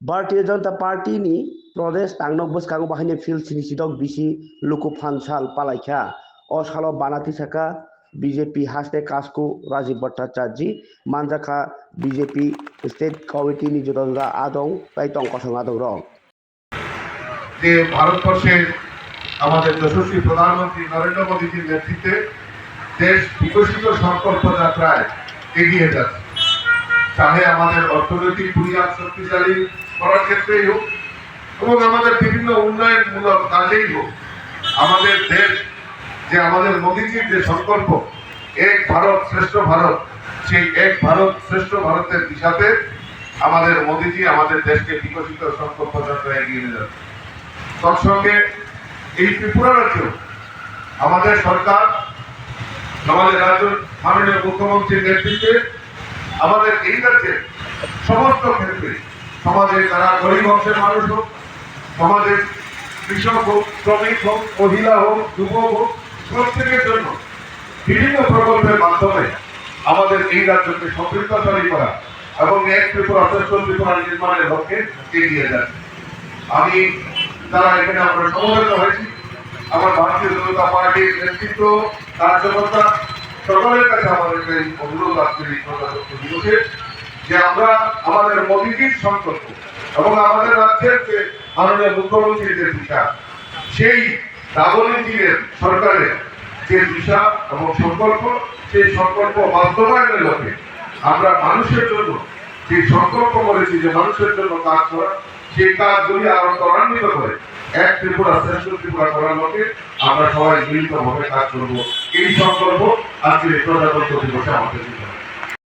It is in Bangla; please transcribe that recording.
भारतीय जनता पार्टी नि प्रदेश तांनक बसकांग बाहायने फिल सिनिसिदक बिसि लुकु फानसाल पालाइखा अ सालो बानाति साका बीजेपी हास्ते कास्कु राजीव भट्टाचार्य मानजाखा बीजेपी स्टेट कमिटी नि जुदा आदौ ताइतंग कसं आदौ रं যে ভারতবর্ষের আমাদের যশস্বী প্রধানমন্ত্রী নরেন্দ্র মোদীজির নেতৃত্বে দেশ বিকশিত সংকল্প যাত্রায় এগিয়ে যাচ্ছে। চাহে আমাদের অর্থনৈতিক বুনিয়াদ শক্তিশালী করার ক্ষেত্রেই হোক এবং আমাদের বিভিন্ন উন্নয়নমূলক কাজেই হোক, আমাদের দেশ যে আমাদের মোদীজির যে সংকল্প এক ভারত শ্রেষ্ঠ ভারত, সেই এক ভারত শ্রেষ্ঠ ভারতের দিশাতে আমাদের মোদীজি আমাদের দেশকে বিকশিত সংকল্প যাত্রায় এগিয়ে নিয়ে যাচ্ছে। তৎসঙ্গে এই ত্রিপুরা রাজ্যেও আমাদের সরকার, আমাদের রাজ্য মাননীয় মুখ্যমন্ত্রীর নেতৃত্বে আমাদের এই রাজ্যের সমস্ত ক্ষেত্রে সমাজের যারা গরিব অংশের মানুষ হোক, সমাজের কৃষক হোক, শ্রমিক হোক, মহিলা হোক, যুবক হোক, প্রত্যেকের জন্য বিভিন্ন প্রকল্পের মাধ্যমে আমাদের এই রাজ্যকে সমৃদ্ধশালী করা এবং এক ত্রিপুরা শ্রেষ্ঠ ত্রিপুরা নির্মাণের লক্ষ্যে এগিয়ে যাচ্ছে। আমি যারা এখানে আমরা সমবেত হয়েছি, আমার ভারতীয় জনতা পার্টির নেতৃত্ব, কার্যকর্তা সকলের কাছে আমাদের এই অনুরোধ আজকে এই প্রজাতন্ত্র দিবসে যে আমরা আমাদের মোদীজির সংকল্প এবং আমাদের রাজ্যের যে মাননীয় মুখ্যমন্ত্রীর যে দিশা, সেই ডাবল ইঞ্জিনের সরকারের যে দিশা এবং সংকল্প, সেই সংকল্প বাস্তবায়নের লক্ষ্যে আমরা মানুষের জন্য যে সংকল্প করেছি যে মানুষের জন্য কাজ করা, সেই কাজগুলি আরো ত্বরান্বিত করে এক ত্রিপুরা শ্রেষ্ঠ ত্রিপুরা করার লক্ষ্যে আমরা সবাই মিলিতভাবে কাজ করব। এই সংকল্প আজকে প্রজাতন্ত্র দিবসে আমাদের